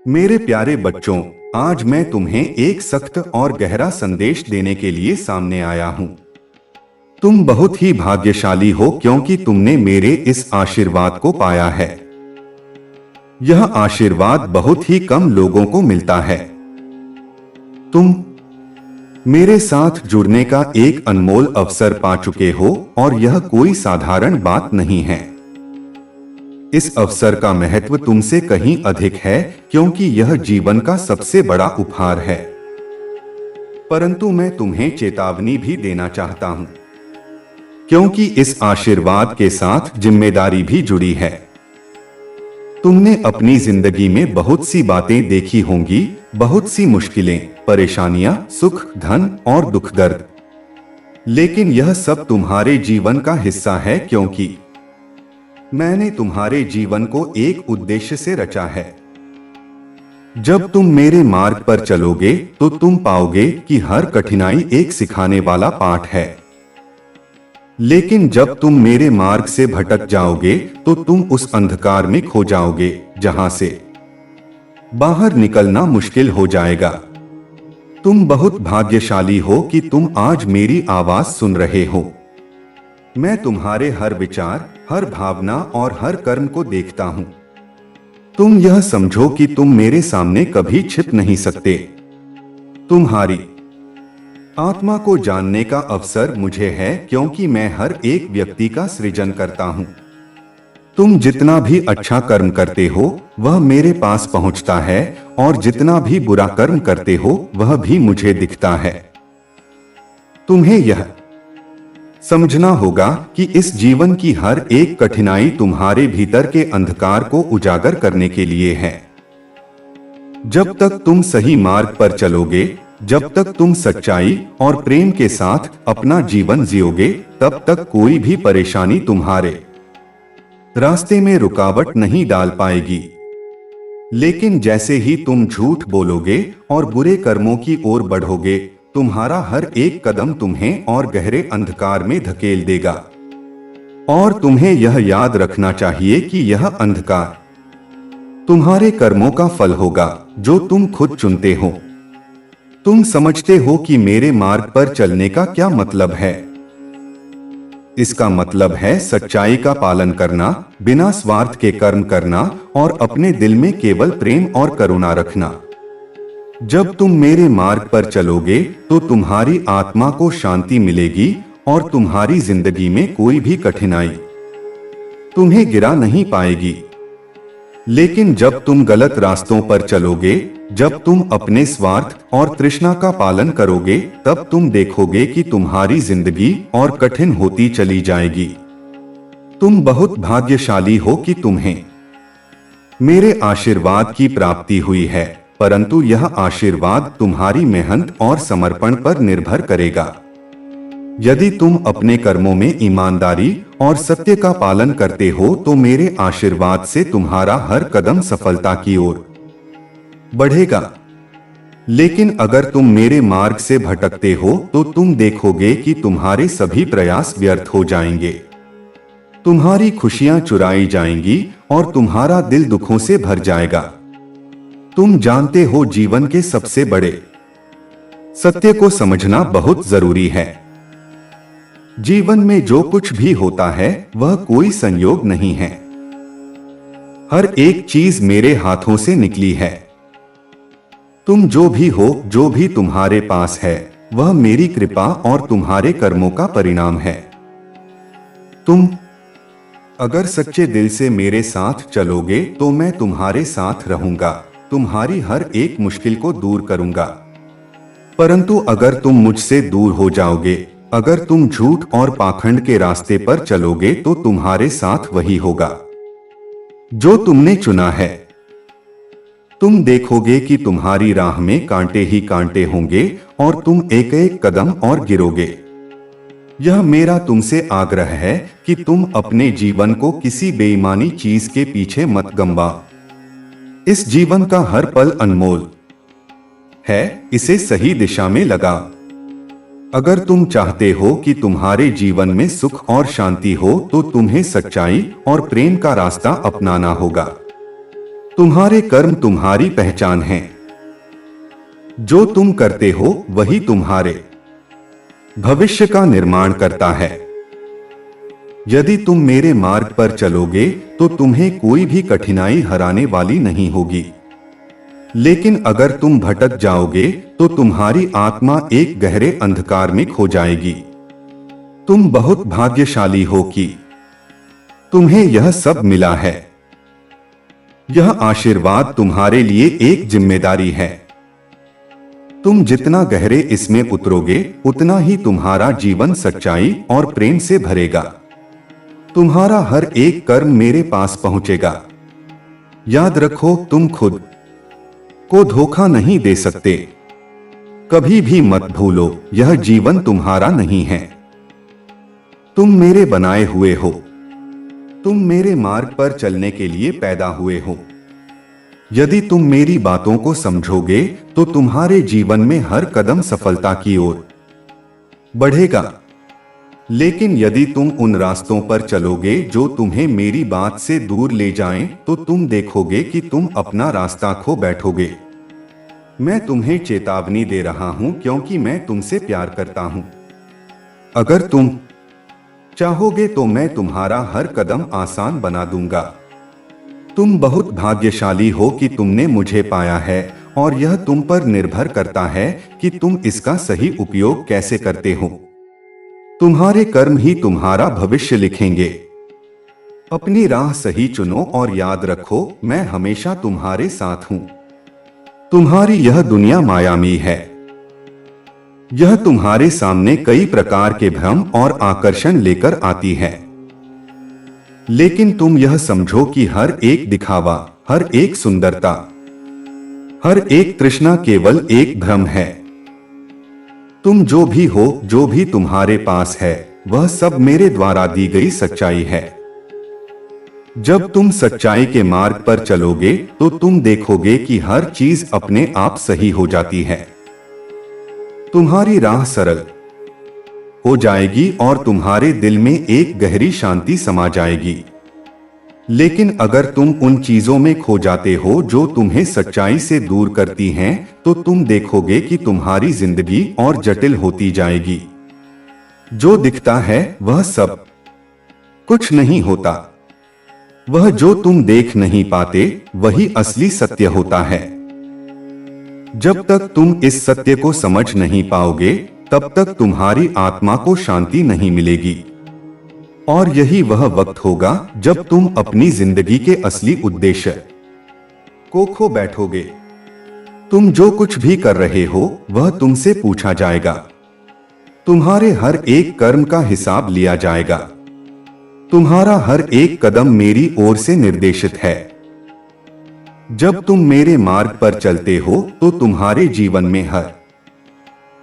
मेरे प्यारे बच्चों, आज मैं तुम्हें एक सख्त और गहरा संदेश देने के लिए सामने आया हूँ। तुम बहुत ही भाग्यशाली हो क्योंकि तुमने मेरे इस आशीर्वाद को पाया है। यह आशीर्वाद बहुत ही कम लोगों को मिलता है। तुम मेरे साथ जुड़ने का एक अनमोल अवसर पा चुके हो और यह कोई साधारण बात नहीं है। इस अवसर का महत्व तुमसे कहीं अधिक है क्योंकि यह जीवन का सबसे बड़ा उपहार है। परंतु मैं तुम्हें चेतावनी भी देना चाहता हूं, क्योंकि इस आशीर्वाद के साथ जिम्मेदारी भी जुड़ी है। तुमने अपनी जिंदगी में बहुत सी बातें देखी होंगी, बहुत सी मुश्किलें, परेशानियां, सुख, धन और दुख दर्द। लेकिन यह सब तुम्हारे जीवन का हिस्सा है क्योंकि मैंने तुम्हारे जीवन को एक उद्देश्य से रचा है। जब तुम मेरे मार्ग पर चलोगे तो तुम पाओगे कि हर कठिनाई एक सिखाने वाला पाठ है। लेकिन जब तुम मेरे मार्ग से भटक जाओगे तो तुम उस अंधकार में खो जाओगे जहां से बाहर निकलना मुश्किल हो जाएगा। तुम बहुत भाग्यशाली हो कि तुम आज मेरी आवाज सुन रहे हो। मैं तुम्हारे हर विचार, हर भावना और हर कर्म को देखता हूं। तुम यह समझो कि तुम मेरे सामने कभी छिप नहीं सकते। तुम्हारी आत्मा को जानने का अवसर मुझे है क्योंकि मैं हर एक व्यक्ति का सृजन करता हूं। तुम जितना भी अच्छा कर्म करते हो वह मेरे पास पहुंचता है और जितना भी बुरा कर्म करते हो वह भी मुझे दिखता है। तुम्हें यह समझना होगा कि इस जीवन की हर एक कठिनाई तुम्हारे भीतर के अंधकार को उजागर करने के लिए है। जब तक तुम सही मार्ग पर चलोगे, जब तक तुम सच्चाई और प्रेम के साथ अपना जीवन जियोगे, तब तक कोई भी परेशानी तुम्हारे रास्ते में रुकावट नहीं डाल पाएगी। लेकिन जैसे ही तुम झूठ बोलोगे और बुरे कर्मों की ओर बढ़ोगे, तुम्हारा हर एक कदम तुम्हें और गहरे अंधकार में धकेल देगा। और तुम्हें यह याद रखना चाहिए कि यह अंधकार तुम्हारे कर्मों का फल होगा जो तुम खुद चुनते हो। तुम समझते हो कि मेरे मार्ग पर चलने का क्या मतलब है? इसका मतलब है सच्चाई का पालन करना, बिना स्वार्थ के कर्म करना और अपने दिल में केवल प्रेम और करुणा रखना। जब तुम मेरे मार्ग पर चलोगे तो तुम्हारी आत्मा को शांति मिलेगी और तुम्हारी जिंदगी में कोई भी कठिनाई तुम्हें गिरा नहीं पाएगी। लेकिन जब तुम गलत रास्तों पर चलोगे, जब तुम अपने स्वार्थ और तृष्णा का पालन करोगे, तब तुम देखोगे कि तुम्हारी जिंदगी और कठिन होती चली जाएगी। तुम बहुत भाग्यशाली हो कि तुम्हें मेरे आशीर्वाद की प्राप्ति हुई है, परंतु यह आशीर्वाद तुम्हारी मेहनत और समर्पण पर निर्भर करेगा। यदि तुम अपने कर्मों में ईमानदारी और सत्य का पालन करते हो तो मेरे आशीर्वाद से तुम्हारा हर कदम सफलता की ओर बढ़ेगा। लेकिन अगर तुम मेरे मार्ग से भटकते हो तो तुम देखोगे कि तुम्हारे सभी प्रयास व्यर्थ हो जाएंगे। तुम्हारी खुशियां चुराई जाएंगी और तुम्हारा दिल दुखों से भर जाएगा। तुम जानते हो, जीवन के सबसे बड़े सत्य को समझना बहुत जरूरी है। जीवन में जो कुछ भी होता है वह कोई संयोग नहीं है। हर एक चीज मेरे हाथों से निकली है। तुम जो भी हो, जो भी तुम्हारे पास है, वह मेरी कृपा और तुम्हारे कर्मों का परिणाम है। तुम अगर सच्चे दिल से मेरे साथ चलोगे तो मैं तुम्हारे साथ रहूंगा, तुम्हारी हर एक मुश्किल को दूर करूंगा। परंतु अगर तुम मुझसे दूर हो जाओगे, अगर तुम झूठ और पाखंड के रास्ते पर चलोगे तो तुम्हारे साथ वही होगा जो तुमने चुना है। तुम देखोगे कि तुम्हारी राह में कांटे ही कांटे होंगे और तुम एक एक कदम और गिरोगे। यह मेरा तुमसे आग्रह है कि तुम अपने जीवन को किसी बेईमानी चीज के पीछे मत गंवाओ। इस जीवन का हर पल अनमोल है, इसे सही दिशा में लगाओ। अगर तुम चाहते हो कि तुम्हारे जीवन में सुख और शांति हो तो तुम्हें सच्चाई और प्रेम का रास्ता अपनाना होगा। तुम्हारे कर्म तुम्हारी पहचान हैं। जो तुम करते हो वही तुम्हारे भविष्य का निर्माण करता है। यदि तुम मेरे मार्ग पर चलोगे तो तुम्हें कोई भी कठिनाई हराने वाली नहीं होगी। लेकिन अगर तुम भटक जाओगे तो तुम्हारी आत्मा एक गहरे अंधकार में खो जाएगी। तुम बहुत भाग्यशाली हो कि तुम्हें यह सब मिला है। यह आशीर्वाद तुम्हारे लिए एक जिम्मेदारी है। तुम जितना गहरे इसमें उतरोगे उतना ही तुम्हारा जीवन सच्चाई और प्रेम से भरेगा। तुम्हारा हर एक कर्म मेरे पास पहुंचेगा। याद रखो, तुम खुद को धोखा नहीं दे सकते। कभी भी मत भूलो, यह जीवन तुम्हारा नहीं है। तुम मेरे बनाए हुए हो। तुम मेरे मार्ग पर चलने के लिए पैदा हुए हो। यदि तुम मेरी बातों को समझोगे तो तुम्हारे जीवन में हर कदम सफलता की ओर बढ़ेगा। लेकिन यदि तुम उन रास्तों पर चलोगे जो तुम्हें मेरी बात से दूर ले जाएं, तो तुम देखोगे कि तुम अपना रास्ता खो बैठोगे। मैं तुम्हें चेतावनी दे रहा हूं क्योंकि मैं तुमसे प्यार करता हूं। अगर तुम चाहोगे तो मैं तुम्हारा हर कदम आसान बना दूंगा। तुम बहुत भाग्यशाली हो कि तुमने मुझे पाया है और यह तुम पर निर्भर करता है कि तुम इसका सही उपयोग कैसे करते हो। तुम्हारे कर्म ही तुम्हारा भविष्य लिखेंगे। अपनी राह सही चुनो और याद रखो, मैं हमेशा तुम्हारे साथ हूं। तुम्हारी यह दुनिया मायावी है। यह तुम्हारे सामने कई प्रकार के भ्रम और आकर्षण लेकर आती है। लेकिन तुम यह समझो कि हर एक दिखावा, हर एक सुंदरता, हर एक तृष्णा केवल एक भ्रम है। तुम जो भी हो, जो भी तुम्हारे पास है, वह सब मेरे द्वारा दी गई सच्चाई है। जब तुम सच्चाई के मार्ग पर चलोगे तो तुम देखोगे कि हर चीज अपने आप सही हो जाती है। तुम्हारी राह सरल हो जाएगी और तुम्हारे दिल में एक गहरी शांति समा जाएगी। लेकिन अगर तुम उन चीजों में खो जाते हो जो तुम्हें सच्चाई से दूर करती हैं, तो तुम देखोगे कि तुम्हारी जिंदगी और जटिल होती जाएगी। जो दिखता है वह सब कुछ नहीं होता। वह जो तुम देख नहीं पाते वही असली सत्य होता है। जब तक तुम इस सत्य को समझ नहीं पाओगे, तब तक तुम्हारी आत्मा को शांति नहीं मिलेगी। और यही वह वक्त होगा जब तुम अपनी जिंदगी के असली उद्देश्य को खो बैठोगे। तुम जो कुछ भी कर रहे हो वह तुमसे पूछा जाएगा। तुम्हारे हर एक कर्म का हिसाब लिया जाएगा। तुम्हारा हर एक कदम मेरी ओर से निर्देशित है। जब तुम मेरे मार्ग पर चलते हो तो तुम्हारे जीवन में हर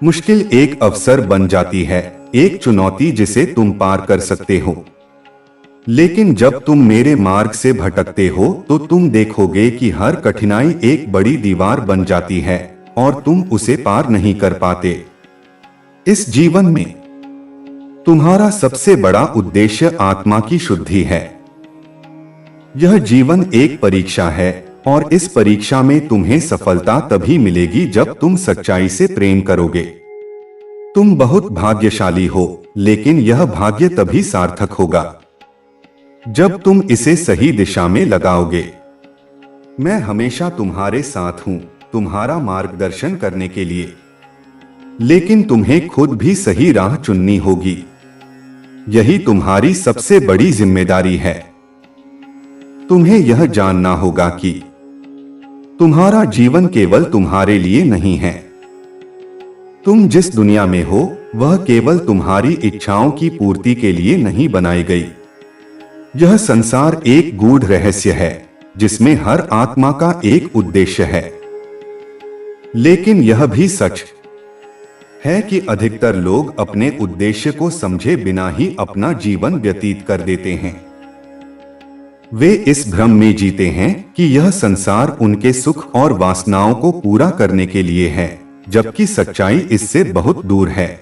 मुश्किल एक अवसर बन जाती है, एक चुनौती जिसे तुम पार कर सकते हो। लेकिन जब तुम मेरे मार्ग से भटकते हो तो तुम देखोगे कि हर कठिनाई एक बड़ी दीवार बन जाती है और तुम उसे पार नहीं कर पाते। इस जीवन में तुम्हारा सबसे बड़ा उद्देश्य आत्मा की शुद्धि है। यह जीवन एक परीक्षा है और इस परीक्षा में तुम्हें सफलता तभी मिलेगी जब तुम सच्चाई से प्रेम करोगे। तुम बहुत भाग्यशाली हो, लेकिन यह भाग्य तभी सार्थक होगा जब तुम इसे सही दिशा में लगाओगे। मैं हमेशा तुम्हारे साथ हूं, तुम्हारा मार्गदर्शन करने के लिए। लेकिन तुम्हें खुद भी सही राह चुननी होगी। यही तुम्हारी सबसे बड़ी जिम्मेदारी है। तुम्हें यह जानना होगा कि तुम्हारा जीवन केवल तुम्हारे लिए नहीं है। तुम जिस दुनिया में हो वह केवल तुम्हारी इच्छाओं की पूर्ति के लिए नहीं बनाई गई। यह संसार एक गूढ़ रहस्य है जिसमें हर आत्मा का एक उद्देश्य है। लेकिन यह भी सच है कि अधिकतर लोग अपने उद्देश्य को समझे बिना ही अपना जीवन व्यतीत कर देते हैं। वे इस भ्रम में जीते हैं कि यह संसार उनके सुख और वासनाओं को पूरा करने के लिए है, जबकि सच्चाई इससे बहुत दूर है।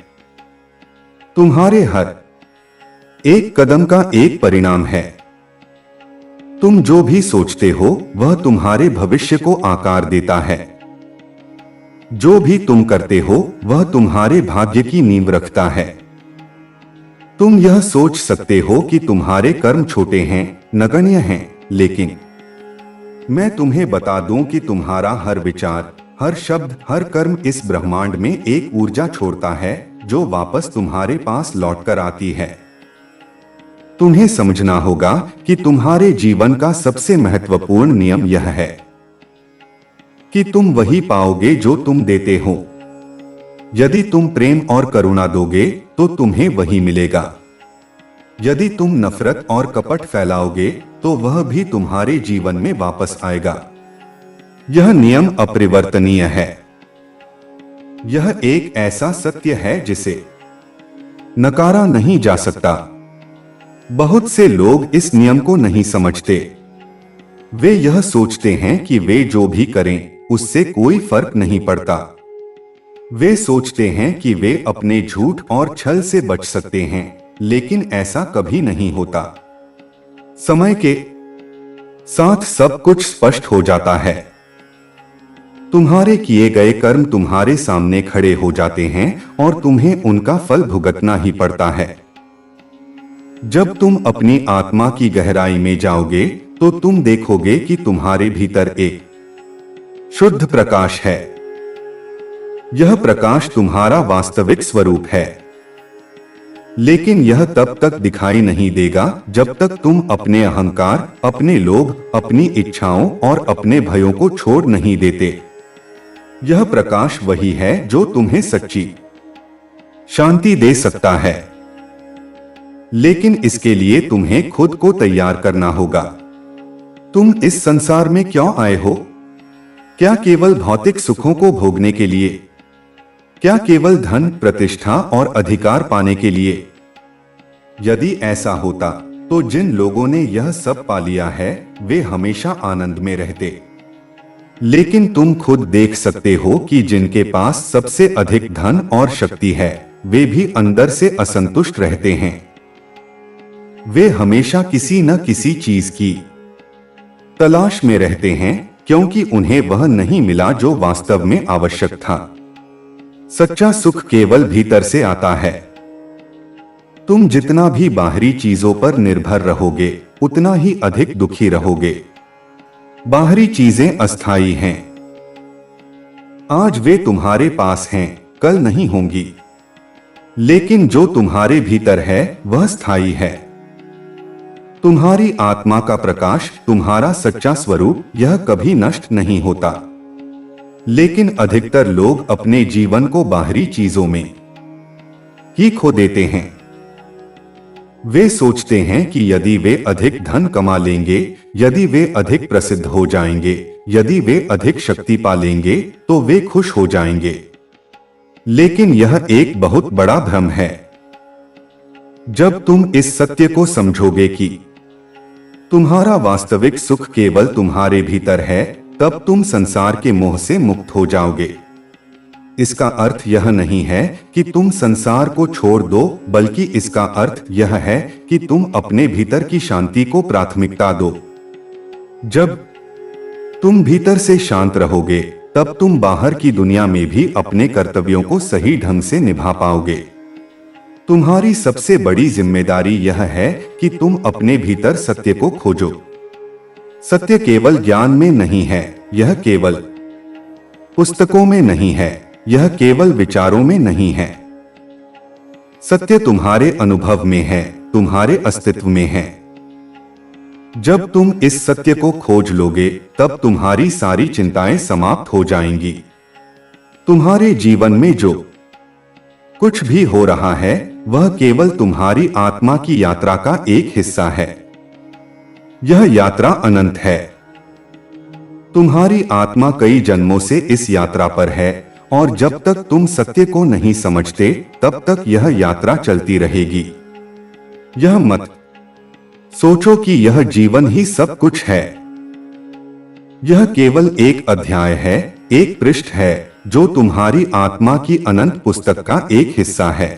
तुम्हारे हर एक कदम का एक परिणाम है। तुम जो भी सोचते हो वह तुम्हारे भविष्य को आकार देता है। जो भी तुम करते हो वह तुम्हारे भाग्य की नींव रखता है। तुम यह सोच सकते हो कि तुम्हारे कर्म छोटे हैं, नगण्य हैं, लेकिन मैं तुम्हें बता दूं कि तुम्हारा हर विचार, हर शब्द, हर कर्म इस ब्रह्मांड में एक ऊर्जा छोड़ता है जो वापस तुम्हारे पास लौटकर आती है। तुम्हें समझना होगा कि तुम्हारे जीवन का सबसे महत्वपूर्ण नियम यह है कि तुम वही पाओगे जो तुम देते हो। यदि तुम प्रेम और करुणा दोगे तो तुम्हें वही मिलेगा। यदि तुम नफरत और कपट फैलाओगे तो वह भी तुम्हारे जीवन में वापस आएगा। यह नियम अपरिवर्तनीय है। यह एक ऐसा सत्य है जिसे नकारा नहीं जा सकता। बहुत से लोग इस नियम को नहीं समझते। वे यह सोचते हैं कि वे जो भी करें उससे कोई फर्क नहीं पड़ता। वे सोचते हैं कि वे अपने झूठ और छल से बच सकते हैं, लेकिन ऐसा कभी नहीं होता। समय के साथ सब कुछ स्पष्ट हो जाता है। तुम्हारे किए गए कर्म तुम्हारे सामने खड़े हो जाते हैं और तुम्हें उनका फल भुगतना ही पड़ता है। जब तुम अपनी आत्मा की गहराई में जाओगे तो तुम देखोगे कि तुम्हारे भीतर एक शुद्ध प्रकाश है। यह प्रकाश तुम्हारा वास्तविक स्वरूप है, लेकिन यह तब तक दिखाई नहीं देगा जब तक तुम अपने अहंकार, अपने लोभ, अपनी इच्छाओं और अपने भयों को छोड़ नहीं देते। यह प्रकाश वही है जो तुम्हें सच्ची शांति दे सकता है, लेकिन इसके लिए तुम्हें खुद को तैयार करना होगा। तुम इस संसार में क्यों आए हो? क्या केवल भौतिक सुखों को भोगने के लिए? क्या केवल धन, प्रतिष्ठा और अधिकार पाने के लिए? यदि ऐसा होता तो जिन लोगों ने यह सब पा लिया है वे हमेशा आनंद में रहते। लेकिन तुम खुद देख सकते हो कि जिनके पास सबसे अधिक धन और शक्ति है वे भी अंदर से असंतुष्ट रहते हैं। वे हमेशा किसी न किसी चीज की तलाश में रहते हैं क्योंकि उन्हें वह नहीं मिला जो वास्तव में आवश्यक था। सच्चा सुख केवल भीतर से आता है। तुम जितना भी बाहरी चीजों पर निर्भर रहोगे उतना ही अधिक दुखी रहोगे। बाहरी चीजें अस्थायी हैं। आज वे तुम्हारे पास हैं, कल नहीं होंगी, लेकिन जो तुम्हारे भीतर है वह स्थायी है। तुम्हारी आत्मा का प्रकाश, तुम्हारा सच्चा स्वरूप, यह कभी नष्ट नहीं होता। लेकिन अधिकतर लोग अपने जीवन को बाहरी चीजों में ही खो देते हैं। वे सोचते हैं कि यदि वे अधिक धन कमा लेंगे, यदि वे अधिक प्रसिद्ध हो जाएंगे, यदि वे अधिक शक्ति पा लेंगे तो वे खुश हो जाएंगे। लेकिन यह एक बहुत बड़ा भ्रम है। जब तुम इस सत्य को समझोगे कि तुम्हारा वास्तविक सुख केवल तुम्हारे भीतर है, तब तुम संसार के मोह से मुक्त हो जाओगे। इसका अर्थ यह नहीं है कि तुम संसार को छोड़ दो, बल्कि इसका अर्थ यह है कि तुम अपने भीतर की शांति को प्राथमिकता दो। जब तुम भीतर से शांत रहोगे, तब तुम बाहर की दुनिया में भी अपने कर्तव्यों को सही ढंग से निभा पाओगे। तुम्हारी सबसे बड़ी जिम्मेदारी यह है कि तुम अपने भीतर सत्य को खोजो। सत्य केवल ज्ञान में नहीं है, यह केवल पुस्तकों में नहीं है, यह केवल विचारों में नहीं है। सत्य तुम्हारे अनुभव में है, तुम्हारे अस्तित्व में है। जब तुम इस सत्य को खोज लोगे, तब तुम्हारी सारी चिंताएं समाप्त हो जाएंगी। तुम्हारे जीवन में जो कुछ भी हो रहा है वह केवल तुम्हारी आत्मा की यात्रा का एक हिस्सा है। यह यात्रा अनंत है। तुम्हारी आत्मा कई जन्मों से इस यात्रा पर है और जब तक तुम सत्य को नहीं समझते तब तक यह यात्रा चलती रहेगी। यह मत सोचो कि यह जीवन ही सब कुछ है। यह केवल एक अध्याय है, एक पृष्ठ है जो तुम्हारी आत्मा की अनंत पुस्तक का एक हिस्सा है।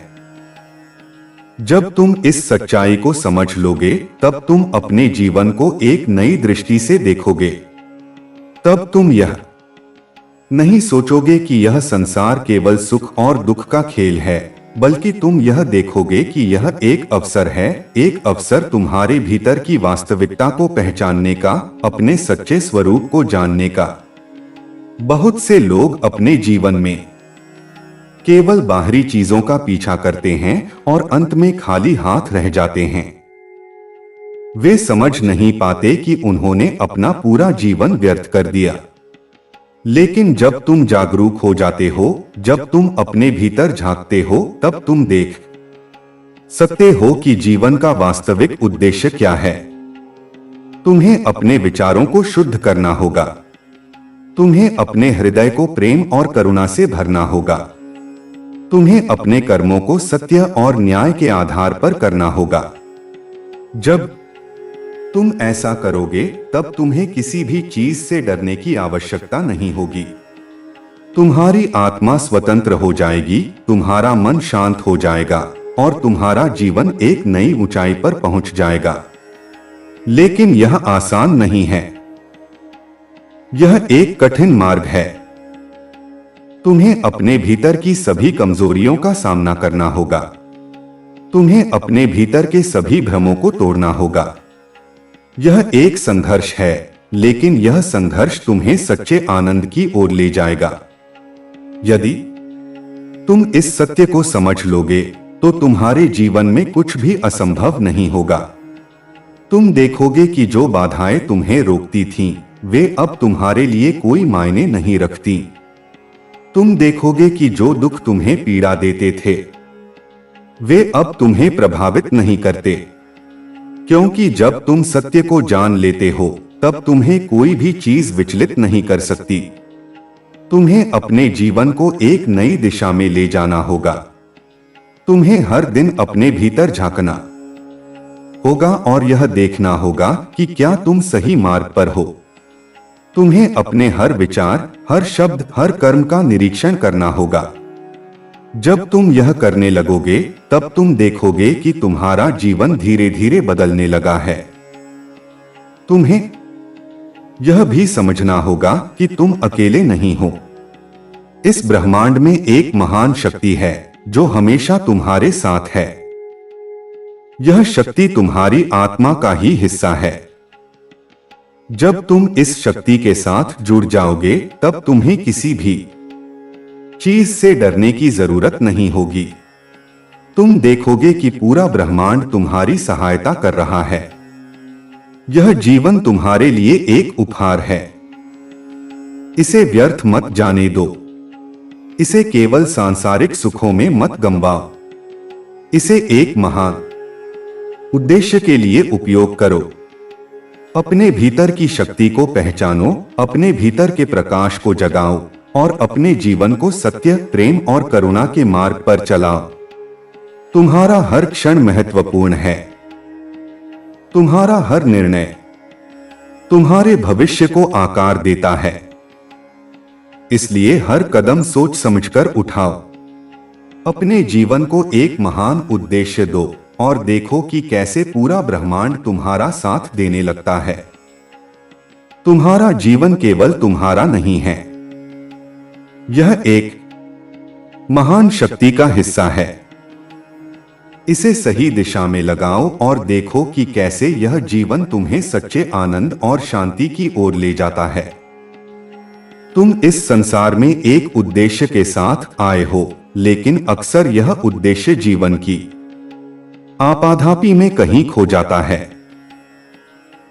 जब तुम इस सच्चाई को समझ लोगे तब तुम अपने जीवन को एक नई दृष्टि से देखोगे। तब तुम यह नहीं सोचोगे कि यह संसार केवल सुख और दुख का खेल है, बल्कि तुम यह देखोगे कि यह एक अवसर है, एक अवसर तुम्हारे भीतर की वास्तविकता को पहचानने का, अपने सच्चे स्वरूप को जानने का। बहुत से लोग अपने जीवन में केवल बाहरी चीजों का पीछा करते हैं और अंत में खाली हाथ रह जाते हैं। वे समझ नहीं पाते कि उन्होंने अपना पूरा जीवन व्यर्थ कर दिया। लेकिन जब तुम जागरूक हो जाते हो, जब तुम अपने भीतर झांकते हो, तब तुम देख सकते हो कि जीवन का वास्तविक उद्देश्य क्या है। तुम्हें अपने विचारों को शुद्ध करना होगा। तुम्हें अपने हृदय को प्रेम और करुणा से भरना होगा। तुम्हें अपने कर्मों को सत्य और न्याय के आधार पर करना होगा। जब तुम ऐसा करोगे तब तुम्हें किसी भी चीज से डरने की आवश्यकता नहीं होगी। तुम्हारी आत्मा स्वतंत्र हो जाएगी, तुम्हारा मन शांत हो जाएगा और तुम्हारा जीवन एक नई ऊंचाई पर पहुंच जाएगा। लेकिन यह आसान नहीं है। यह एक कठिन मार्ग है। तुम्हें अपने भीतर की सभी कमजोरियों का सामना करना होगा। तुम्हें अपने भीतर के सभी भ्रमों को तोड़ना होगा। यह एक संघर्ष है, लेकिन यह संघर्ष तुम्हें सच्चे आनंद की ओर ले जाएगा। यदि तुम इस सत्य को समझ लोगे तो तुम्हारे जीवन में कुछ भी असंभव नहीं होगा। तुम देखोगे कि जो बाधाएं तुम्हें रोकती थीं, वे अब तुम्हारे लिए कोई मायने नहीं रखती। तुम देखोगे कि जो दुख तुम्हें पीड़ा देते थे, वे अब तुम्हें प्रभावित नहीं करते, क्योंकि जब तुम सत्य को जान लेते हो तब तुम्हें कोई भी चीज विचलित नहीं कर सकती। तुम्हें अपने जीवन को एक नई दिशा में ले जाना होगा। तुम्हें हर दिन अपने भीतर झांकना होगा और यह देखना होगा कि क्या तुम सही मार्ग पर हो। तुम्हें अपने हर विचार, हर शब्द, हर कर्म का निरीक्षण करना होगा। जब तुम यह करने लगोगे तब तुम देखोगे कि तुम्हारा जीवन धीरे धीरे बदलने लगा है। तुम्हें यह भी समझना होगा कि तुम अकेले नहीं हो। इस ब्रह्मांड में एक महान शक्ति है जो हमेशा तुम्हारे साथ है। यह शक्ति तुम्हारी आत्मा का ही हिस्सा है। जब तुम इस शक्ति के साथ जुड़ जाओगे तब तुम्हें किसी भी चीज से डरने की जरूरत नहीं होगी। तुम देखोगे कि पूरा ब्रह्मांड तुम्हारी सहायता कर रहा है। यह जीवन तुम्हारे लिए एक उपहार है। इसे व्यर्थ मत जाने दो। इसे केवल सांसारिक सुखों में मत गंवाओ। इसे एक महान उद्देश्य के लिए उपयोग करो। अपने भीतर की शक्ति को पहचानो, अपने भीतर के प्रकाश को जगाओ और अपने जीवन को सत्य, प्रेम और करुणा के मार्ग पर चलाओ। तुम्हारा हर क्षण महत्वपूर्ण है। तुम्हारा हर निर्णय तुम्हारे भविष्य को आकार देता है। इसलिए हर कदम सोच समझकर उठाओ। अपने जीवन को एक महान उद्देश्य दो और देखो कि कैसे पूरा ब्रह्मांड तुम्हारा साथ देने लगता है। तुम्हारा जीवन केवल तुम्हारा नहीं है, यह एक महान शक्ति का हिस्सा है। इसे सही दिशा में लगाओ और देखो कि कैसे यह जीवन तुम्हें सच्चे आनंद और शांति की ओर ले जाता है। तुम इस संसार में एक उद्देश्य के साथ आए हो, लेकिन अक्सर यह उद्देश्य जीवन की आपाधापी में कहीं खो जाता है।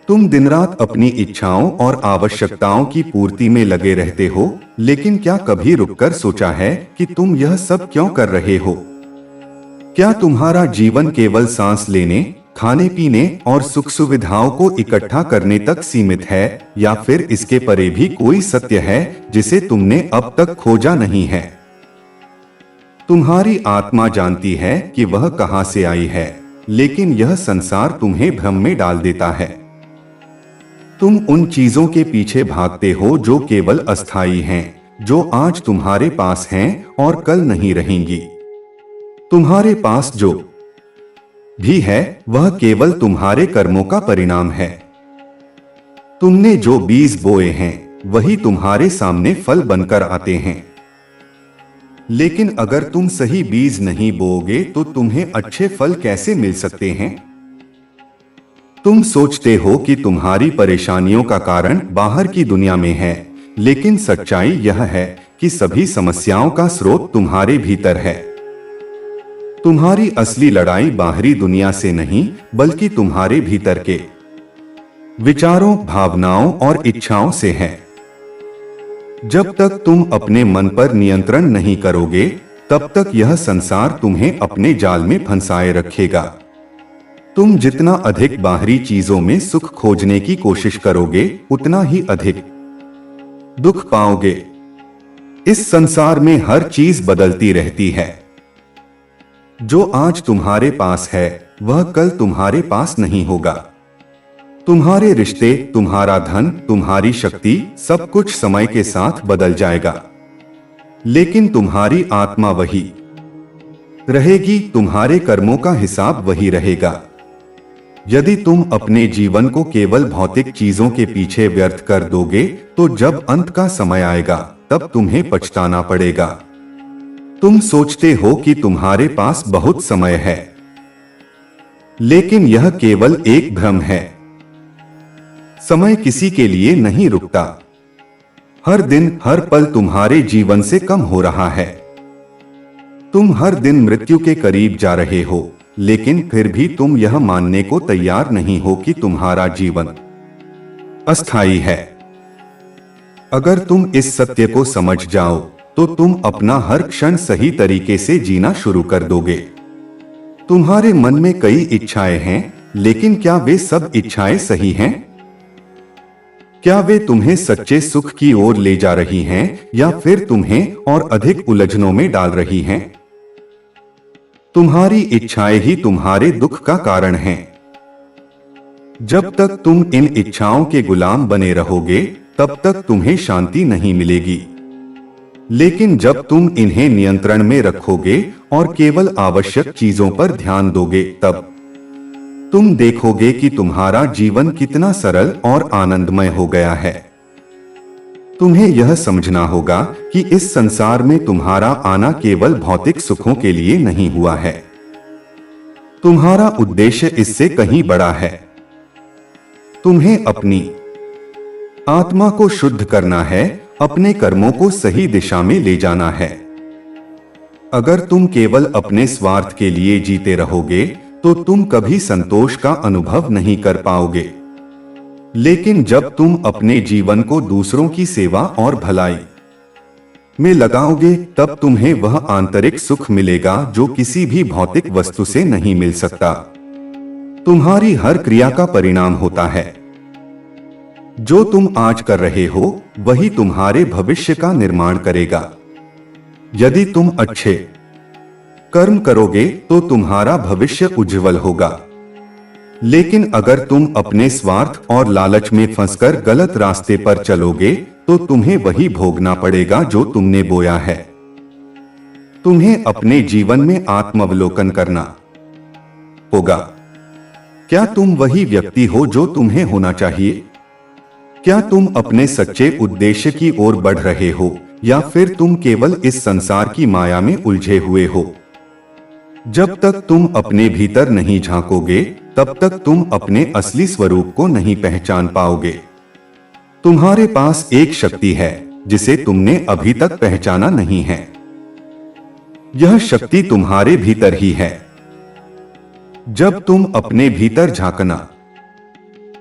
तुम दिन रात अपनी इच्छाओं और आवश्यकताओं की पूर्ति में लगे रहते हो, लेकिन क्या कभी रुककर सोचा है कि तुम यह सब क्यों कर रहे हो? क्या तुम्हारा जीवन केवल सांस लेने, खाने पीने और सुख सुविधाओं को इकट्ठा करने तक सीमित है, या फिर इसके परे भी कोई सत्य है जिसे तुमने अब तक खोजा नहीं है? तुम्हारी आत्मा जानती है कि वह कहां से आई है, लेकिन यह संसार तुम्हें भ्रम में डाल देता है। तुम उन चीजों के पीछे भागते हो जो केवल अस्थायी हैं, जो आज तुम्हारे पास हैं और कल नहीं रहेंगी। तुम्हारे पास जो भी है वह केवल तुम्हारे कर्मों का परिणाम है। तुमने जो बीज बोए हैं वही तुम्हारे सामने फल बनकर आते हैं। लेकिन अगर तुम सही बीज नहीं बोओगे तो तुम्हें अच्छे फल कैसे मिल सकते हैं? तुम सोचते हो कि तुम्हारी परेशानियों का कारण बाहर की दुनिया में है, लेकिन सच्चाई यह है कि सभी समस्याओं का स्रोत तुम्हारे भीतर है। तुम्हारी असली लड़ाई बाहरी दुनिया से नहीं, बल्कि तुम्हारे भीतर के विचारों, भावनाओं और इच्छाओं से है। जब तक तुम अपने मन पर नियंत्रण नहीं करोगे, तब तक यह संसार तुम्हें अपने जाल में फंसाए रखेगा। तुम जितना अधिक बाहरी चीजों में सुख खोजने की कोशिश करोगे, उतना ही अधिक दुख पाओगे। इस संसार में हर चीज बदलती रहती है। जो आज तुम्हारे पास है वह कल तुम्हारे पास नहीं होगा। तुम्हारे रिश्ते, तुम्हारा धन, तुम्हारी शक्ति, सब कुछ समय के साथ बदल जाएगा, लेकिन तुम्हारी आत्मा वही रहेगी। तुम्हारे कर्मों का हिसाब वही रहेगा। यदि तुम अपने जीवन को केवल भौतिक चीजों के पीछे व्यर्थ कर दोगे, तो जब अंत का समय आएगा तब तुम्हें पछताना पड़ेगा। तुम सोचते हो कि तुम्हारे पास बहुत समय है, लेकिन यह केवल एक भ्रम है। समय किसी के लिए नहीं रुकता। हर दिन, हर पल तुम्हारे जीवन से कम हो रहा है। तुम हर दिन मृत्यु के करीब जा रहे हो, लेकिन फिर भी तुम यह मानने को तैयार नहीं हो कि तुम्हारा जीवन अस्थायी है। अगर तुम इस सत्य को समझ जाओ तो तुम अपना हर क्षण सही तरीके से जीना शुरू कर दोगे। तुम्हारे मन में कई इच्छाएं हैं, लेकिन क्या वे सब इच्छाएं सही हैं? क्या वे तुम्हें सच्चे सुख की ओर ले जा रही हैं, या फिर तुम्हें और अधिक उलझनों में डाल रही हैं? तुम्हारी इच्छाएं ही तुम्हारे दुख का कारण हैं। जब तक तुम इन इच्छाओं के गुलाम बने रहोगे, तब तक तुम्हें शांति नहीं मिलेगी। लेकिन जब तुम इन्हें नियंत्रण में रखोगे और केवल आवश्यक चीजों पर ध्यान दोगे, तब तुम देखोगे कि तुम्हारा जीवन कितना सरल और आनंदमय हो गया है। तुम्हें यह समझना होगा कि इस संसार में तुम्हारा आना केवल भौतिक सुखों के लिए नहीं हुआ है। तुम्हारा उद्देश्य इससे कहीं बड़ा है। तुम्हें अपनी आत्मा को शुद्ध करना है, अपने कर्मों को सही दिशा में ले जाना है। अगर तुम केवल अपने स्वार्थ के लिए जीते रहोगे, तो तुम कभी संतोष का अनुभव नहीं कर पाओगे। लेकिन जब तुम अपने जीवन को दूसरों की सेवा और भलाई में लगाओगे, तब तुम्हें वह आंतरिक सुख मिलेगा जो किसी भी भौतिक वस्तु से नहीं मिल सकता। तुम्हारी हर क्रिया का परिणाम होता है। जो तुम आज कर रहे हो वही तुम्हारे भविष्य का निर्माण करेगा। यदि तुम अच्छे कर्म करोगे तो तुम्हारा भविष्य उज्जवल होगा। लेकिन अगर तुम अपने स्वार्थ और लालच में फंसकर गलत रास्ते पर चलोगे, तो तुम्हें वही भोगना पड़ेगा जो तुमने बोया है। तुम्हें अपने जीवन में आत्मावलोकन करना होगा। क्या तुम वही व्यक्ति हो जो तुम्हें होना चाहिए? क्या तुम अपने सच्चे उद्देश्य की ओर बढ़ रहे हो, या फिर तुम केवल इस संसार की माया में उलझे हुए हो? जब तक तुम अपने भीतर नहीं झांकोगे, तब तक तुम अपने असली स्वरूप को नहीं पहचान पाओगे। तुम्हारे पास एक शक्ति है जिसे तुमने अभी तक पहचाना नहीं है। यह शक्ति तुम्हारे भीतर ही है। जब तुम अपने भीतर झांकना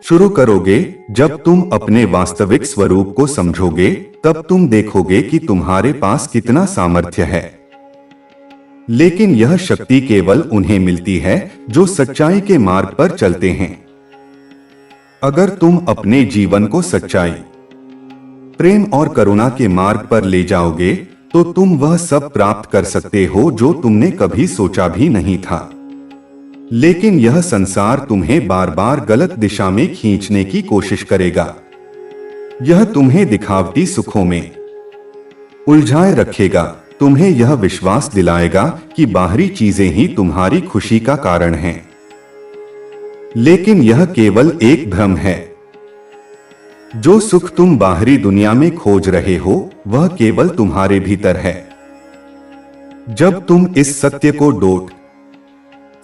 शुरू करोगे, जब तुम अपने वास्तविक स्वरूप को समझोगे, तब तुम देखोगे कि तुम्हारे पास कितना सामर्थ्य है। लेकिन यह शक्ति केवल उन्हें मिलती है जो सच्चाई के मार्ग पर चलते हैं। अगर तुम अपने जीवन को सच्चाई, प्रेम और करुणा के मार्ग पर ले जाओगे, तो तुम वह सब प्राप्त कर सकते हो जो तुमने कभी सोचा भी नहीं था। लेकिन यह संसार तुम्हें बार बार गलत दिशा में खींचने की कोशिश करेगा। यह तुम्हें दिखावटी सुखों में उलझाए रखेगा। तुम्हें यह विश्वास दिलाएगा कि बाहरी चीजें ही तुम्हारी खुशी का कारण हैं, लेकिन यह केवल एक भ्रम है। जो सुख तुम बाहरी दुनिया में खोज रहे हो वह केवल तुम्हारे भीतर है। जब तुम इस सत्य को डोट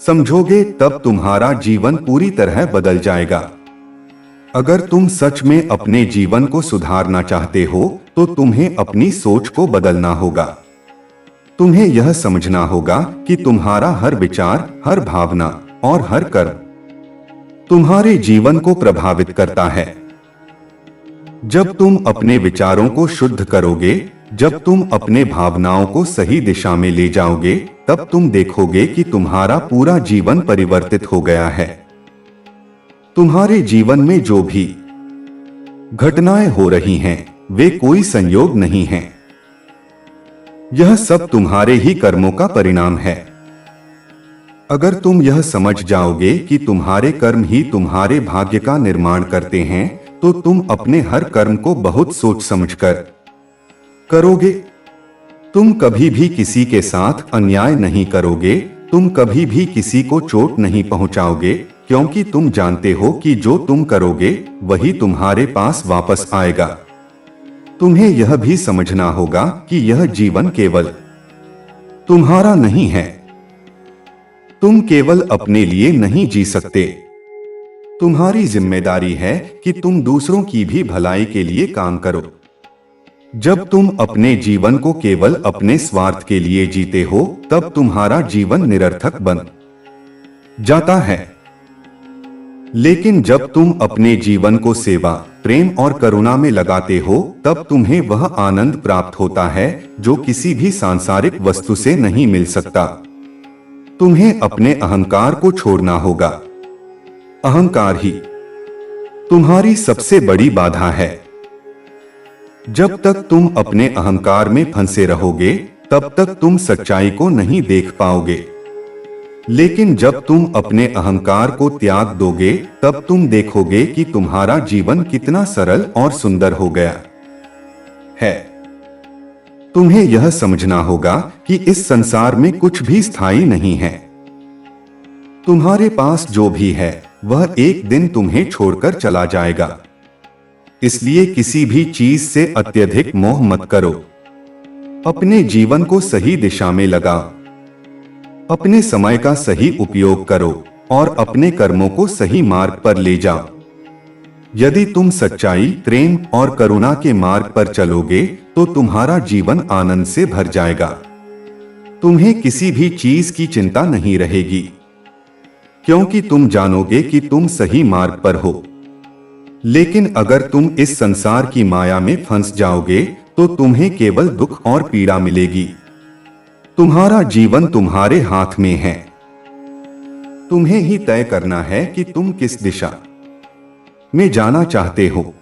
समझोगे तब तुम्हारा जीवन पूरी तरह बदल जाएगा। अगर तुम सच में अपने जीवन को सुधारना चाहते हो तो तुम्हें अपनी सोच को बदलना होगा। तुम्हें यह समझना होगा कि तुम्हारा हर विचार, हर भावना और हर कर्म तुम्हारे जीवन को प्रभावित करता है। जब तुम अपने विचारों को शुद्ध करोगे, जब तुम अपने भावनाओं को सही दिशा में ले जाओगे, तब तुम देखोगे कि तुम्हारा पूरा जीवन परिवर्तित हो गया है। तुम्हारे जीवन में जो भी घटनाएं हो रही हैं, वे कोई संयोग नहीं हैं। यह सब तुम्हारे ही कर्मों का परिणाम है। अगर तुम यह समझ जाओगे कि तुम्हारे कर्म ही तुम्हारे भाग्य का निर्माण करते हैं, तो तुम अपने हर कर्म को बहुत सोच समझकर करोगे। तुम कभी भी किसी के साथ अन्याय नहीं करोगे, तुम कभी भी किसी को चोट नहीं पहुंचाओगे, क्योंकि तुम जानते हो कि जो तुम करोगे वही तुम्हारे पास वापस आएगा। तुम्हें यह भी समझना होगा कि यह जीवन केवल तुम्हारा नहीं है। तुम केवल अपने लिए नहीं जी सकते। तुम्हारी जिम्मेदारी है कि तुम दूसरों की भी भलाई के लिए काम करो। जब तुम अपने जीवन को केवल अपने स्वार्थ के लिए जीते हो, तब तुम्हारा जीवन निरर्थक बन जाता है। लेकिन जब तुम अपने जीवन को सेवा, प्रेम और करुणा में लगाते हो, तब तुम्हें वह आनंद प्राप्त होता है जो किसी भी सांसारिक वस्तु से नहीं मिल सकता। तुम्हें अपने अहंकार को छोड़ना होगा। अहंकार ही तुम्हारी सबसे बड़ी बाधा है। जब तक तुम अपने अहंकार में फंसे रहोगे, तब तक तुम सच्चाई को नहीं देख पाओगे। लेकिन जब तुम अपने अहंकार को त्याग दोगे, तब तुम देखोगे कि तुम्हारा जीवन कितना सरल और सुंदर हो गया है। तुम्हें यह समझना होगा कि इस संसार में कुछ भी स्थायी नहीं है। तुम्हारे पास जो भी है वह एक दिन तुम्हें छोड़कर चला जाएगा। इसलिए किसी भी चीज से अत्यधिक मोह मत करो। अपने जीवन को सही दिशा में लगाओ। अपने समय का सही उपयोग करो और अपने कर्मों को सही मार्ग पर ले जाओ। यदि तुम सच्चाई, प्रेम और करुणा के मार्ग पर चलोगे तो तुम्हारा जीवन आनंद से भर जाएगा। तुम्हें किसी भी चीज की चिंता नहीं रहेगी, क्योंकि तुम जानोगे कि तुम सही मार्ग पर हो। लेकिन अगर तुम इस संसार की माया में फंस जाओगे तो तुम्हें केवल दुख और पीड़ा मिलेगी। तुम्हारा जीवन तुम्हारे हाथ में है। तुम्हें ही तय करना है कि तुम किस दिशा में जाना चाहते हो।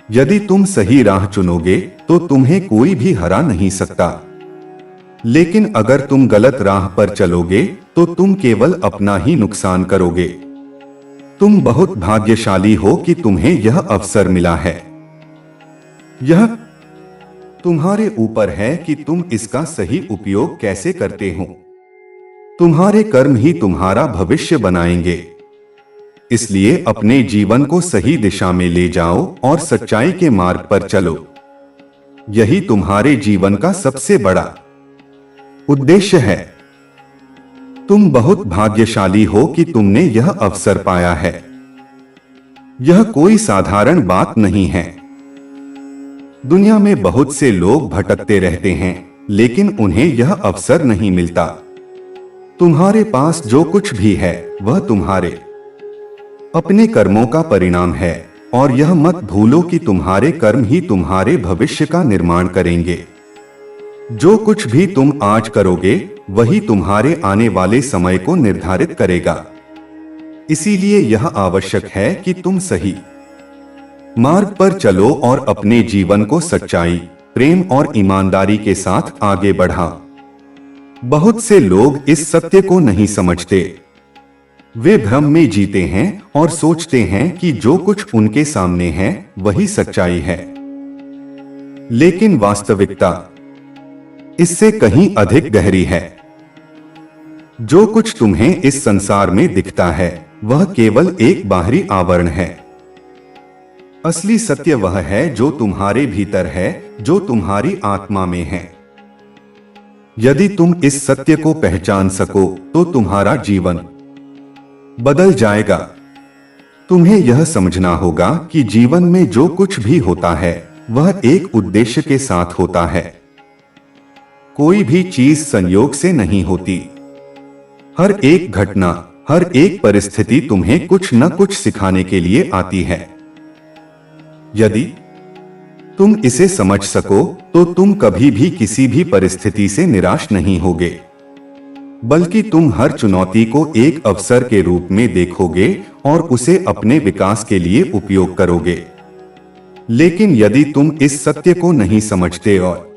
यदि तुम सही राह चुनोगे तो तुम्हें कोई भी हरा नहीं सकता। लेकिन अगर तुम गलत राह पर चलोगे तो तुम केवल अपना ही नुकसान करोगे। तुम बहुत भाग्यशाली हो कि तुम्हें यह अवसर मिला है। यह तुम्हारे ऊपर है कि तुम इसका सही उपयोग कैसे करते हो। तुम्हारे कर्म ही तुम्हारा भविष्य बनाएंगे। इसलिए अपने जीवन को सही दिशा में ले जाओ और सच्चाई के मार्ग पर चलो। यही तुम्हारे जीवन का सबसे बड़ा उद्देश्य है। तुम बहुत भाग्यशाली हो कि तुमने यह अवसर पाया है। यह कोई साधारण बात नहीं है। दुनिया में बहुत से लोग भटकते रहते हैं, लेकिन उन्हें यह अवसर नहीं मिलता। तुम्हारे पास जो कुछ भी है वह तुम्हारे अपने कर्मों का परिणाम है, और यह मत भूलो कि तुम्हारे कर्म ही तुम्हारे भविष्य का निर्माण करेंगे। जो कुछ भी तुम आज करोगे वही तुम्हारे आने वाले समय को निर्धारित करेगा। इसीलिए यह आवश्यक है कि तुम सही मार्ग पर चलो और अपने जीवन को सच्चाई, प्रेम और ईमानदारी के साथ आगे बढ़ाओ। बहुत से लोग इस सत्य को नहीं समझते। वे भ्रम में जीते हैं और सोचते हैं कि जो कुछ उनके सामने है वही सच्चाई है। लेकिन वास्तविकता इससे कहीं अधिक गहरी है। जो कुछ तुम्हें इस संसार में दिखता है वह केवल एक बाहरी आवरण है। असली सत्य वह है जो तुम्हारे भीतर है, जो तुम्हारी आत्मा में है। यदि तुम इस सत्य को पहचान सको तो तुम्हारा जीवन बदल जाएगा। तुम्हें यह समझना होगा कि जीवन में जो कुछ भी होता है वह एक उद्देश्य के साथ होता है। कोई भी चीज संयोग से नहीं होती। हर एक घटना, हर एक परिस्थिति तुम्हें कुछ न कुछ सिखाने के लिए आती है। यदि तुम इसे समझ सको तो तुम कभी भी किसी भी परिस्थिति से निराश नहीं होगे, बल्कि तुम हर चुनौती को एक अवसर के रूप में देखोगे और उसे अपने विकास के लिए उपयोग करोगे। लेकिन यदि तुम इस सत्य को नहीं समझते और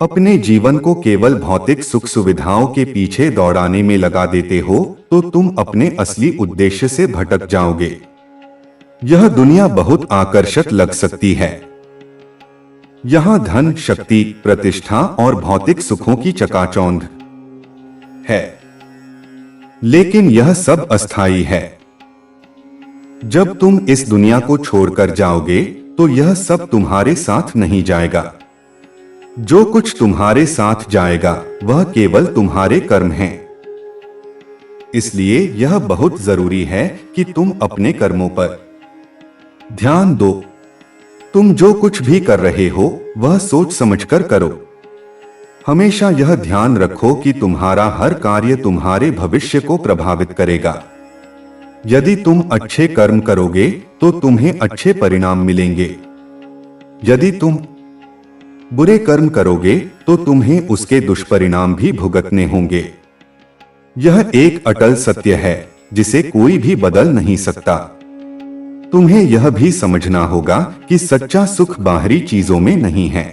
अपने जीवन को केवल भौतिक सुख सुविधाओं के पीछे दौड़ाने में लगा देते हो तो तुम अपने असली उद्देश्य से भटक जाओगे। यह दुनिया बहुत आकर्षक लग सकती है। यहां धन, शक्ति, प्रतिष्ठा और भौतिक सुखों की चकाचौंध है, लेकिन यह सब अस्थायी है। जब तुम इस दुनिया को छोड़कर जाओगे तो यह सब तुम्हारे साथ नहीं जाएगा। जो कुछ तुम्हारे साथ जाएगा वह केवल तुम्हारे कर्म हैं। इसलिए यह बहुत जरूरी है कि तुम अपने कर्मों पर ध्यान दो। तुम जो कुछ भी कर रहे हो वह सोच समझकर करो। हमेशा यह ध्यान रखो कि तुम्हारा हर कार्य तुम्हारे भविष्य को प्रभावित करेगा। यदि तुम अच्छे कर्म करोगे तो तुम्हें अच्छे परिणाम मिलेंगे। यदि तुम बुरे कर्म करोगे तो तुम्हें उसके दुष्परिणाम भी भुगतने होंगे। यह एक अटल सत्य है जिसे कोई भी बदल नहीं सकता। तुम्हें यह भी समझना होगा कि सच्चा सुख बाहरी चीजों में नहीं है।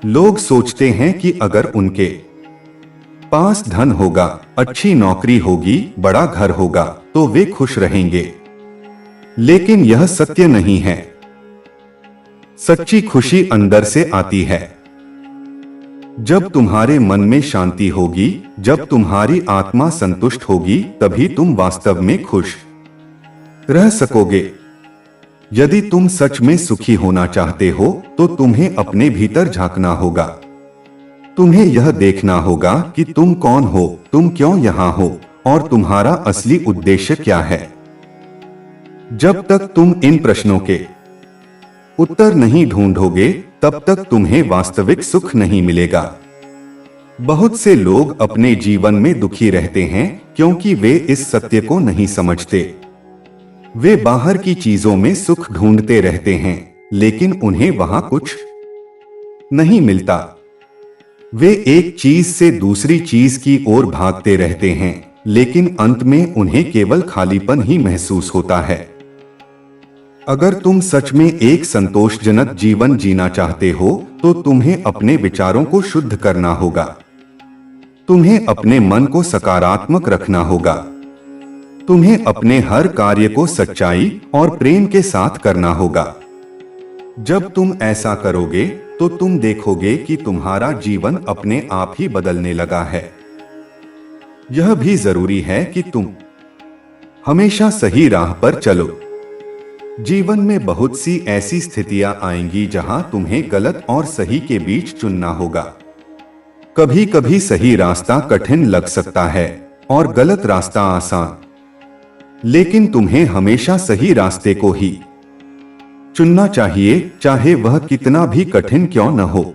लोग सोचते हैं कि अगर उनके पास धन होगा, अच्छी नौकरी होगी, बड़ा घर होगा तो वे खुश रहेंगे। लेकिन यह सत्य नहीं है। सच्ची खुशी अंदर से आती है। जब तुम्हारे मन में शांति होगी, जब तुम्हारी आत्मा संतुष्ट होगी, तभी तुम वास्तव में खुश रह सकोगे। यदि तुम सच में सुखी होना चाहते हो तो तुम्हें अपने भीतर झांकना होगा। तुम्हें यह देखना होगा कि तुम कौन हो, तुम क्यों यहाँ हो और तुम्हारा असली उद्देश्य क्या है। जब तक तुम इन प्रश्नों के उत्तर नहीं ढूंढोगे तब तक तुम्हें वास्तविक सुख नहीं मिलेगा। बहुत से लोग अपने जीवन में दुखी रहते हैं क्योंकि वे इस सत्य को नहीं समझते। वे बाहर की चीजों में सुख ढूंढते रहते हैं, लेकिन उन्हें वहां कुछ नहीं मिलता। वे एक चीज से दूसरी चीज की ओर भागते रहते हैं, लेकिन अंत में उन्हें केवल खालीपन ही महसूस होता है। अगर तुम सच में एक संतोषजनक जीवन जीना चाहते हो तो तुम्हें अपने विचारों को शुद्ध करना होगा। तुम्हें अपने मन को सकारात्मक रखना होगा। तुम्हें अपने हर कार्य को सच्चाई और प्रेम के साथ करना होगा। जब तुम ऐसा करोगे तो तुम देखोगे कि तुम्हारा जीवन अपने आप ही बदलने लगा है। यह भी जरूरी है कि तुम हमेशा सही राह पर चलो। जीवन में बहुत सी ऐसी स्थितियां आएंगी जहां तुम्हें गलत और सही के बीच चुनना होगा। कभी कभी सही रास्ता कठिन लग सकता है और गलत रास्ता आसान, लेकिन तुम्हें हमेशा सही रास्ते को ही चुनना चाहिए, चाहे वह कितना भी कठिन क्यों न हो।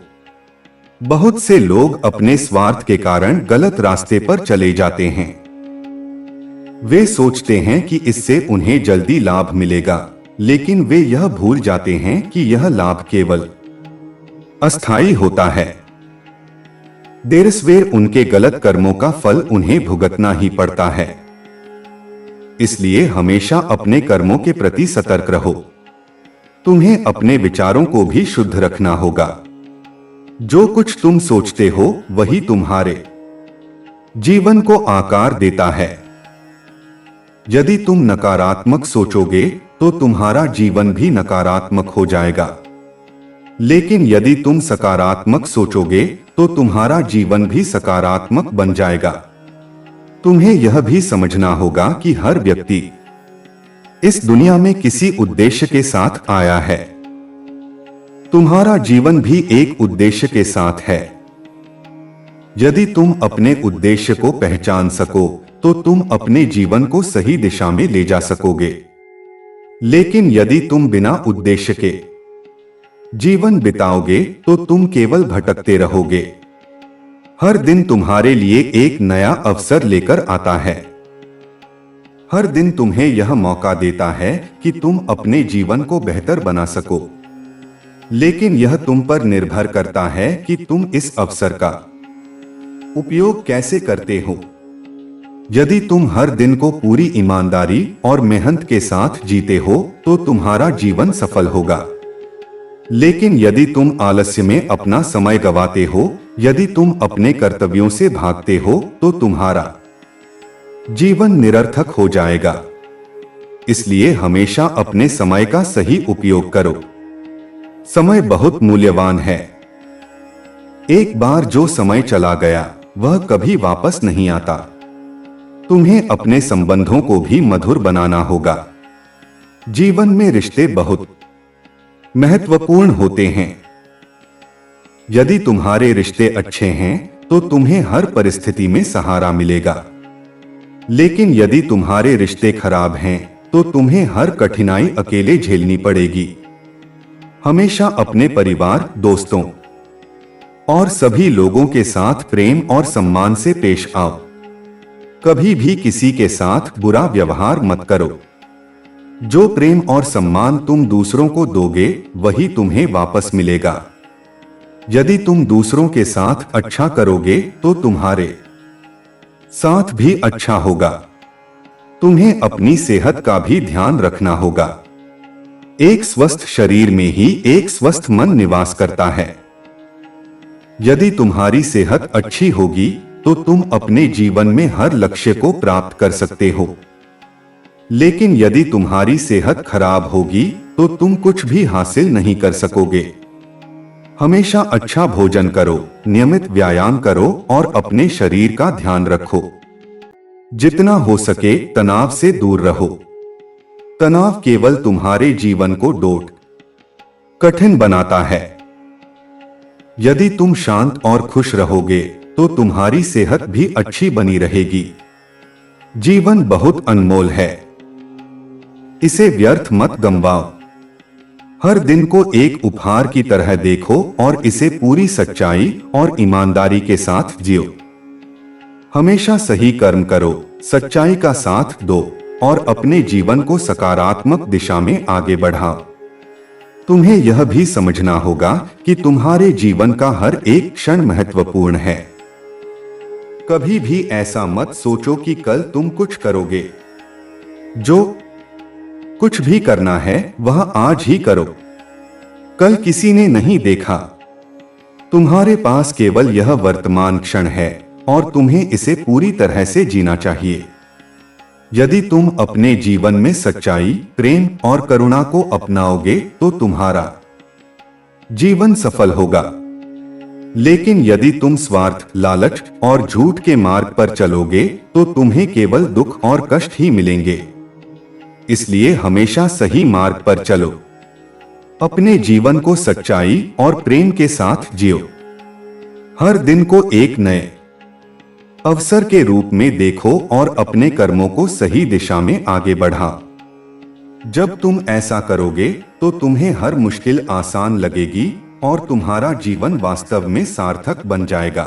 बहुत से लोग अपने स्वार्थ के कारण गलत रास्ते पर चले जाते हैं। वे सोचते हैं कि इससे उन्हें जल्दी लाभ मिलेगा, लेकिन वे यह भूल जाते हैं कि यह लाभ केवल अस्थायी होता है। देर सवेर उनके गलत कर्मों का फल उन्हें भुगतना ही पड़ता है। इसलिए हमेशा अपने कर्मों के प्रति सतर्क रहो। तुम्हें अपने विचारों को भी शुद्ध रखना होगा। जो कुछ तुम सोचते हो वही तुम्हारे जीवन को आकार देता है। यदि तुम नकारात्मक सोचोगे तो तुम्हारा जीवन भी नकारात्मक हो जाएगा, लेकिन यदि तुम सकारात्मक सोचोगे तो तुम्हारा जीवन भी सकारात्मक बन जाएगा। तुम्हें यह भी समझना होगा कि हर व्यक्ति इस दुनिया में किसी उद्देश्य के साथ आया है। तुम्हारा जीवन भी एक उद्देश्य के साथ है। यदि तुम अपने उद्देश्य को पहचान सको तो तुम अपने जीवन को सही दिशा में ले जा सकोगे। लेकिन यदि तुम बिना उद्देश्य के जीवन बिताओगे तो तुम केवल भटकते रहोगे। हर दिन तुम्हारे लिए एक नया अवसर लेकर आता है। हर दिन तुम्हें यह मौका देता है कि तुम अपने जीवन को बेहतर बना सको। लेकिन यह तुम पर निर्भर करता है कि तुम इस अवसर का उपयोग कैसे करते हो। यदि तुम हर दिन को पूरी ईमानदारी और मेहनत के साथ जीते हो तो तुम्हारा जीवन सफल होगा। लेकिन यदि तुम आलस्य में अपना समय गंवाते हो, यदि तुम अपने कर्तव्यों से भागते हो तो तुम्हारा जीवन निरर्थक हो जाएगा। इसलिए हमेशा अपने समय का सही उपयोग करो। समय बहुत मूल्यवान है। एक बार जो समय चला गया वह कभी वापस नहीं आता। तुम्हें अपने संबंधों को भी मधुर बनाना होगा। जीवन में रिश्ते बहुत महत्वपूर्ण होते हैं। यदि तुम्हारे रिश्ते अच्छे हैं तो तुम्हें हर परिस्थिति में सहारा मिलेगा। लेकिन यदि तुम्हारे रिश्ते खराब हैं तो तुम्हें हर कठिनाई अकेले झेलनी पड़ेगी। हमेशा अपने परिवार, दोस्तों और सभी लोगों के साथ प्रेम और सम्मान से पेश आओ। कभी भी किसी के साथ बुरा व्यवहार मत करो। जो प्रेम और सम्मान तुम दूसरों को दोगे वही तुम्हें वापस मिलेगा। यदि तुम दूसरों के साथ अच्छा करोगे तो तुम्हारे साथ भी अच्छा होगा। तुम्हें अपनी सेहत का भी ध्यान रखना होगा। एक स्वस्थ शरीर में ही एक स्वस्थ मन निवास करता है। यदि तुम्हारी सेहत अच्छी होगी तो तुम अपने जीवन में हर लक्ष्य को प्राप्त कर सकते हो। लेकिन यदि तुम्हारी सेहत खराब होगी तो तुम कुछ भी हासिल नहीं कर सकोगे। हमेशा अच्छा भोजन करो, नियमित व्यायाम करो और अपने शरीर का ध्यान रखो। जितना हो सके तनाव से दूर रहो। तनाव केवल तुम्हारे जीवन को कठिन बनाता है। यदि तुम शांत और खुश रहोगे तो तुम्हारी सेहत भी अच्छी बनी रहेगी। जीवन बहुत अनमोल है, इसे व्यर्थ मत गंवाओ। हर दिन को एक उपहार की तरह देखो और इसे पूरी सच्चाई और ईमानदारी के साथ जियो। हमेशा सही कर्म करो, सच्चाई का साथ दो और अपने जीवन को सकारात्मक दिशा में आगे बढ़ाओ। तुम्हें यह भी समझना होगा कि तुम्हारे जीवन का हर एक क्षण महत्वपूर्ण है। कभी भी ऐसा मत सोचो कि कल तुम कुछ करोगे। जो कुछ भी करना है वह आज ही करो। कल किसी ने नहीं देखा। तुम्हारे पास केवल यह वर्तमान क्षण है और तुम्हें इसे पूरी तरह से जीना चाहिए। यदि तुम अपने जीवन में सच्चाई, प्रेम और करुणा को अपनाओगे तो तुम्हारा जीवन सफल होगा। लेकिन यदि तुम स्वार्थ, लालच और झूठ के मार्ग पर चलोगे तो तुम्हें केवल दुख और कष्ट ही मिलेंगे। इसलिए हमेशा सही मार्ग पर चलो। अपने जीवन को सच्चाई और प्रेम के साथ जियो। हर दिन को एक नए अवसर के रूप में देखो और अपने कर्मों को सही दिशा में आगे बढ़ाओ। जब तुम ऐसा करोगे तो तुम्हें हर मुश्किल आसान लगेगी और तुम्हारा जीवन वास्तव में सार्थक बन जाएगा।